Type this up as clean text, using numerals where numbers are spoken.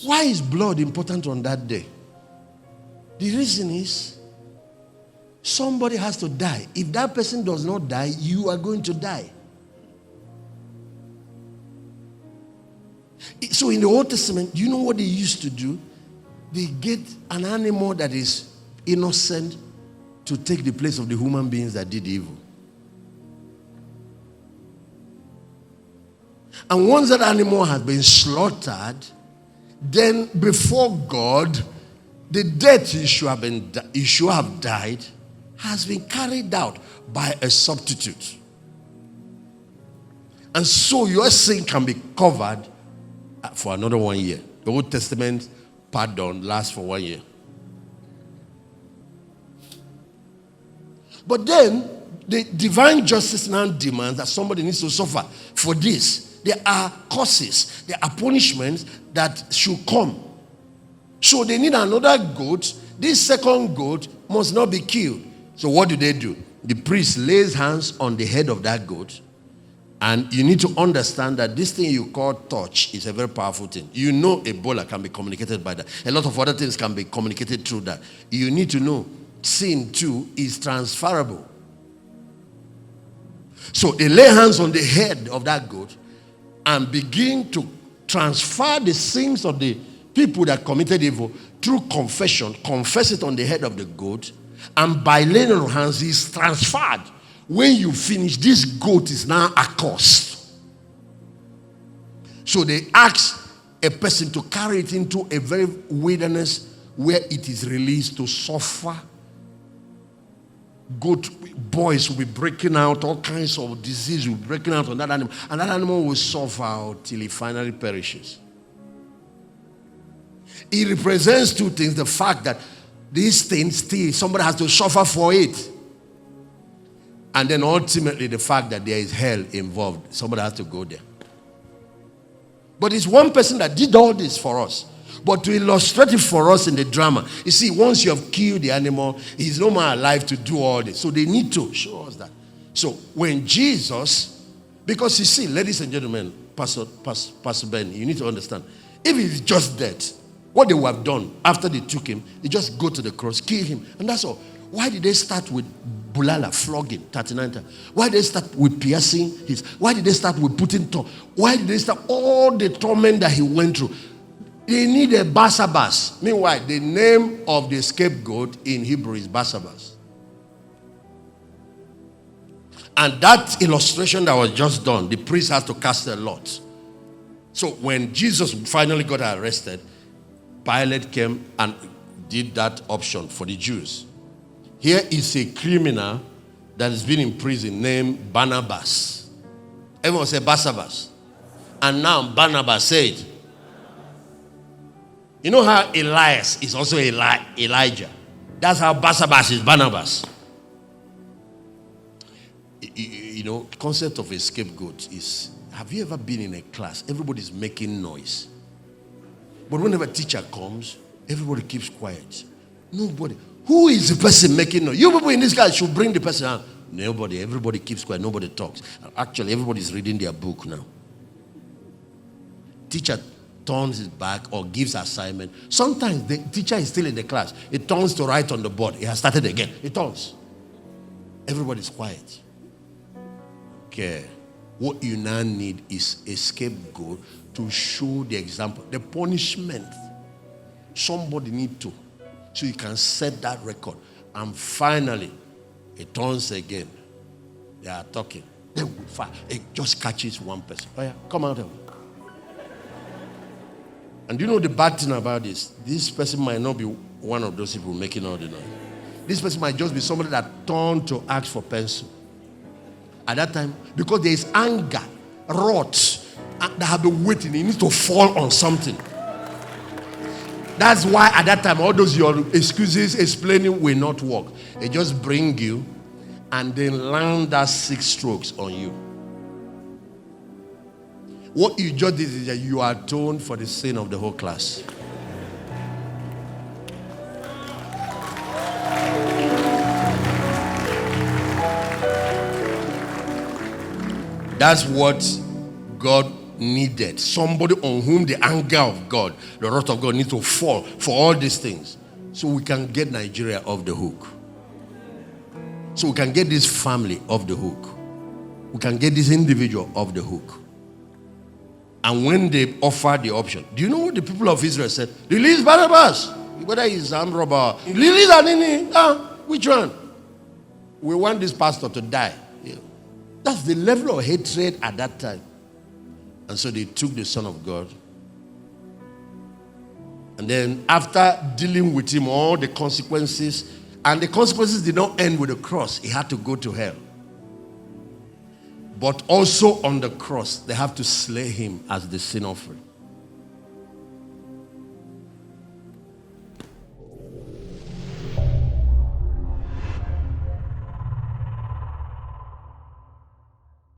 Why is blood important on that day? The reason is somebody has to die. If that person does not die, you are going to die. So in the Old Testament, do you know what they used to do? They get an animal that is innocent to take the place of the human beings that did evil. And once that animal has been slaughtered, then before God, the death he should have died has been carried out by a substitute. And so your sin can be covered for another 1 year. The Old Testament pardon lasts for 1 year. But then the divine justice now demands that somebody needs to suffer for this. There are causes, there are punishments that should come. So they need another goat. This second goat must not be killed. So what do? The priest lays hands on the head of that goat. And you need to understand that this thing you call touch is a very powerful thing. You know Ebola can be communicated by that. A lot of other things can be communicated through that. You need to know sin too is transferable. So they lay hands on the head of that goat and begin to transfer the sins of the people that committed evil through confession. Confess it on the head of the goat, and by laying on hands, it's transferred. When you finish, this goat is now accursed. So they ask a person to carry it into a very wilderness where it is released to suffer. Goat boys will be breaking out, all kinds of disease will be breaking out on that animal, and that animal will suffer until it finally perishes. It represents two things: the fact that this thing still somebody has to suffer for it, and then ultimately the fact that there is hell involved. Somebody has to go there. But it's one person that did all this for us. But to illustrate it for us in the drama, you see, once you have killed the animal, he's no more alive to do all this. So they need to show us that. So when Jesus, because you see, ladies and gentlemen, Pastor Ben, you need to understand, if he's just dead, what they would have done after they took him, they just go to the cross, kill him, and that's all. Why did they start with bulala, flogging, 39 times? Why did they start with piercing his? Why did they start with putting tongue? Why did they start all the torment that he went through? They need a Barsabbas. Meanwhile, the name of the scapegoat in Hebrew is Barsabbas. And that illustration that was just done, the priest has to cast a lot. So when Jesus finally got arrested, Pilate came and did that option for the Jews. Here is a criminal that has been in prison named Barnabas. Everyone say Barsabbas. And now Barnabas said, you know how Elias is also Elijah? That's how Barsabbas is Barnabas. You know, the concept of a scapegoat is, have you ever been in a class? Everybody's making noise. But whenever a teacher comes, everybody keeps quiet. Nobody. Who is the person making noise? You people in this class should bring the person out. Nobody. Everybody keeps quiet. Nobody talks. Actually, everybody's reading their book now. Teacher turns his back or gives assignment. Sometimes the teacher is still in the class. It turns to write on the board. It has started again. It turns. Everybody's quiet. Okay. What you now need is a scapegoat to show the example. The punishment. Somebody need to. So you can set that record. And finally, it turns again. They are talking. Then we fire. It just catches one person. Oh yeah, come out of it. And you know the bad thing about this? This person might not be one of those people making all the noise. This person might just be somebody that turned to ask for pencil. At that time, because there is anger, wrath, that have been waiting. It needs to fall on something. That's why at that time, all those your excuses explaining will not work. They just bring you and then land that 6 strokes on you. What you just did is that you are atoned for the sin of the whole class. That's what God needed. Somebody on whom the anger of God, the wrath of God needs to fall for all these things. So we can get Nigeria off the hook. So we can get this family off the hook. We can get this individual off the hook. And when they offered the option, do you know what the people of Israel said? Release Barabbas. Whether he's armed robber, release Anini. Which one? We want this pastor to die. Yeah. That's the level of hatred at that time. And so they took the Son of God. And then after dealing with him, all the consequences, and the consequences did not end with the cross. He had to go to hell. But also on the cross, they have to slay him as the sin offering.